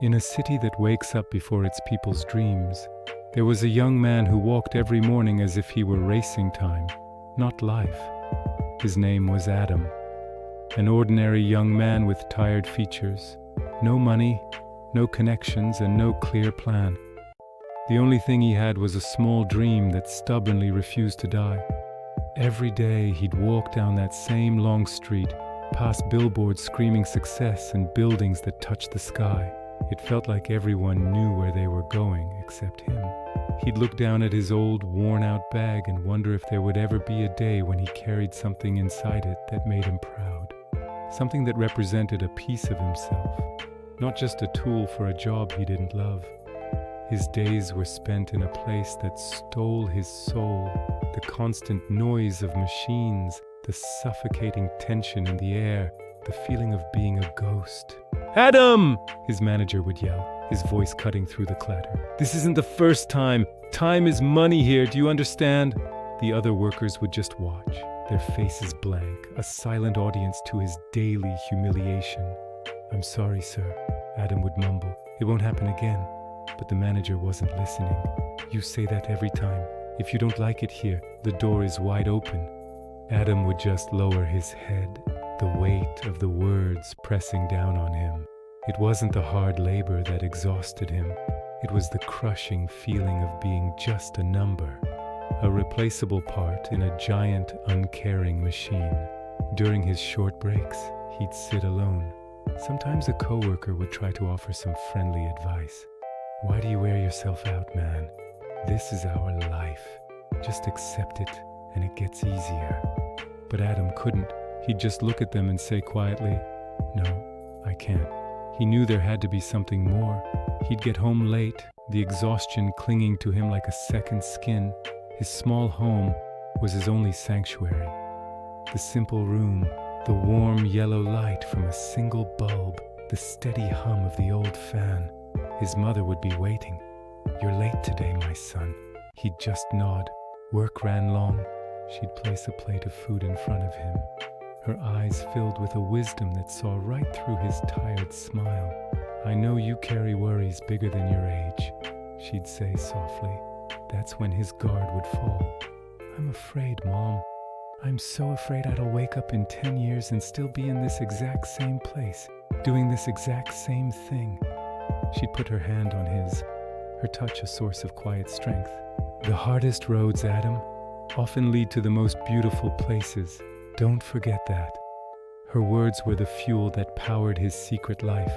In a city that wakes up before its people's dreams, there was a young man who walked every morning as if he were racing time, not life. His name was Adam, an ordinary young man with tired features, no money, no connections, and no clear plan. The only thing he had was a small dream that stubbornly refused to die. Every day he'd walk down that same long street, past billboards screaming success and buildings that touched the sky. It felt like everyone knew where they were going except him. He'd look down at his old, worn-out bag and wonder if there would ever be a day when he carried something inside it that made him proud. Something that represented a piece of himself, not just a tool for a job he didn't love. His days were spent in a place that stole his soul, the constant noise of machines, the suffocating tension in the air, the feeling of being a ghost. "Adam!" his manager would yell, his voice cutting through the clatter. "This isn't the first time. Time is money here, do you understand?" The other workers would just watch, their faces blank, a silent audience to his daily humiliation. "I'm sorry, sir," Adam would mumble. "It won't happen again." But the manager wasn't listening. "You say that every time. If you don't like it here, the door is wide open." Adam would just lower his head, the weight of the words pressing down on him. It wasn't the hard labor that exhausted him. It was the crushing feeling of being just a number, a replaceable part in a giant, uncaring machine. During his short breaks, he'd sit alone. Sometimes a coworker would try to offer some friendly advice. "Why do you wear yourself out, man? This is our life. Just accept it, and it gets easier." But Adam couldn't. He'd just look at them and say quietly, "No, I can't." He knew there had to be something more. He'd get home late, the exhaustion clinging to him like a second skin. His small home was his only sanctuary. The simple room, the warm yellow light from a single bulb, the steady hum of the old fan. His mother would be waiting. "You're late today, my son." He'd just nod. Work ran long. She'd place a plate of food in front of him, her eyes filled with a wisdom that saw right through his tired smile. "I know you carry worries bigger than your age," she'd say softly. That's when his guard would fall. "I'm afraid, Mom. I'm so afraid I'll wake up in 10 years and still be in this exact same place, doing this exact same thing." She'd put her hand on his, her touch a source of quiet strength. "The hardest roads, Adam, often lead to the most beautiful places. Don't forget that." Her words were the fuel that powered his secret life.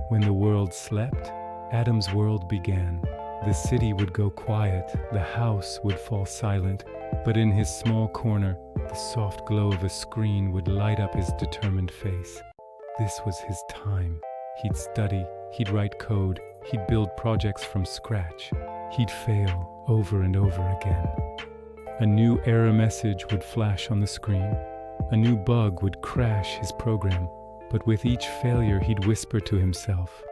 When the world slept, Adam's world began. The city would go quiet, the house would fall silent, but in his small corner, the soft glow of a screen would light up his determined face. This was his time. He'd study, he'd write code, he'd build projects from scratch. He'd fail over and over again. A new error message would flash on the screen. A new bug would crash his program. But with each failure, he'd whisper to himself,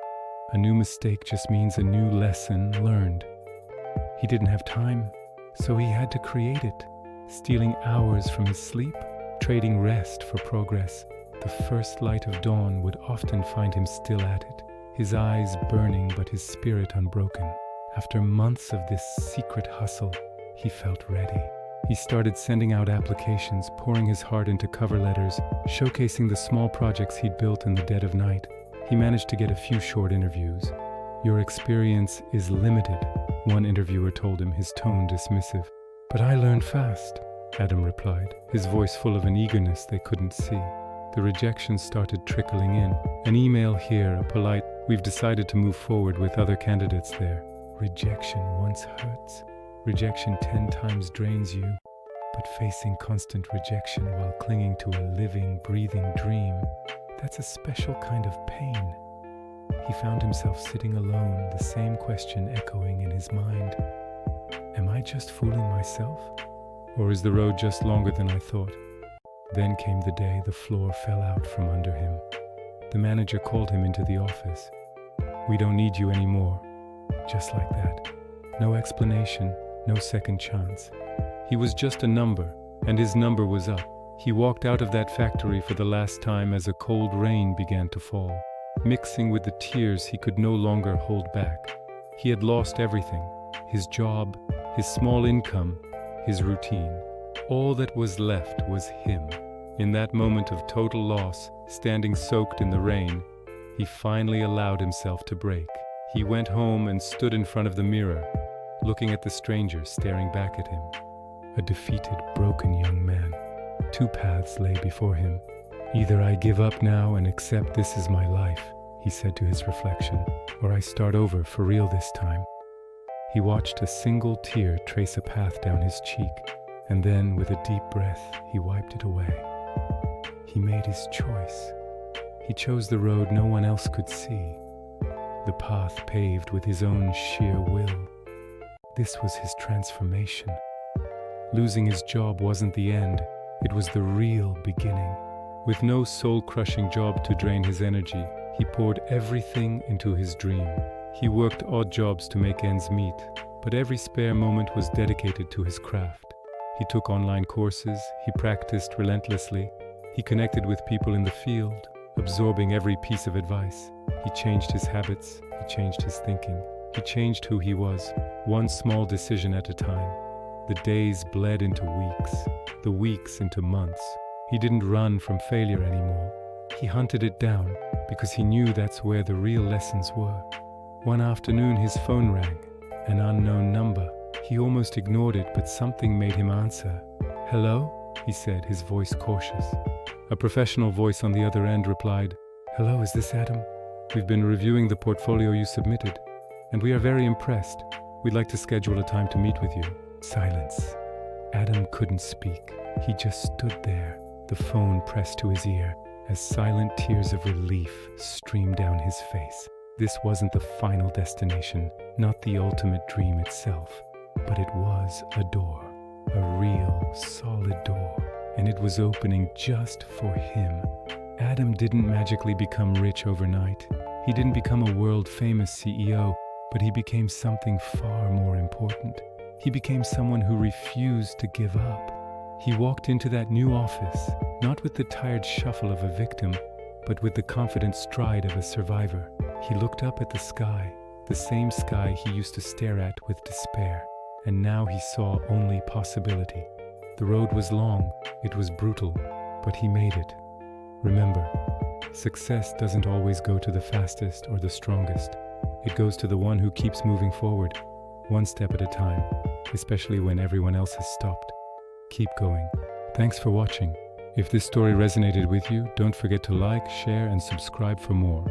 "A new mistake just means a new lesson learned." He didn't have time, so he had to create it, stealing hours from his sleep, trading rest for progress. The first light of dawn would often find him still at it, his eyes burning but his spirit unbroken. After months of this secret hustle, he felt ready. He started sending out applications, pouring his heart into cover letters, showcasing the small projects he'd built in the dead of night. He managed to get a few short interviews. "Your experience is limited," one interviewer told him, his tone dismissive. "But I learned fast," Adam replied, his voice full of an eagerness they couldn't see. The rejections started trickling in. An email here, a polite, "We've decided to move forward with other candidates there." Rejection once hurts. Rejection 10 times drains you, but facing constant rejection while clinging to a living, breathing dream, that's a special kind of pain. He found himself sitting alone, the same question echoing in his mind. Am I just fooling myself? Or is the road just longer than I thought? Then came the day the floor fell out from under him. The manager called him into the office. "We don't need you anymore." Just like that. No explanation. No second chance. He was just a number, and his number was up. He walked out of that factory for the last time as a cold rain began to fall. mixing with the tears he could no longer hold back. He had lost everything: his job, his small income, his routine. All that was left was him. In that moment of total loss, standing soaked in the rain, he finally allowed himself to break. He went home and stood in front of the mirror, looking at the stranger staring back at him. A defeated, broken young man. Two paths lay before him. "Either I give up now and accept this is my life," he said to his reflection, "or I start over for real this time." He watched a single tear trace a path down his cheek, and then, with a deep breath, he wiped it away. He made his choice. He chose the road no one else could see, the path paved with his own sheer will. This was his transformation. Losing his job wasn't the end, it was the real beginning. With no soul-crushing job to drain his energy, he poured everything into his dream. He worked odd jobs to make ends meet, but every spare moment was dedicated to his craft. He took online courses, he practiced relentlessly, he connected with people in the field, absorbing every piece of advice. He changed his habits, he changed his thinking, he changed who he was, one small decision at a time. The days bled into weeks, the weeks into months. He didn't run from failure anymore. He hunted it down because he knew that's where the real lessons were. One afternoon his phone rang, an unknown number. He almost ignored it, but something made him answer. "Hello?" he said, his voice cautious. A professional voice on the other end replied, "Hello, is this Adam? We've been reviewing the portfolio you submitted, and we are very impressed. We'd like to schedule a time to meet with you." Silence. Adam couldn't speak. He just stood there, the phone pressed to his ear, as silent tears of relief streamed down his face. This wasn't the final destination, not the ultimate dream itself, but it was a door, a real, solid door, and it was opening just for him. Adam didn't magically become rich overnight. He didn't become a world-famous CEO, but he became something far more important. He became someone who refused to give up. He walked into that new office, not with the tired shuffle of a victim, but with the confident stride of a survivor. He looked up at the sky, the same sky he used to stare at with despair, and now he saw only possibility. The road was long, it was brutal, but he made it. Remember, success doesn't always go to the fastest or the strongest. It goes to the one who keeps moving forward, one step at a time, especially when everyone else has stopped. Keep going. Thanks for watching. If this story resonated with you, don't forget to like, share, and subscribe for more.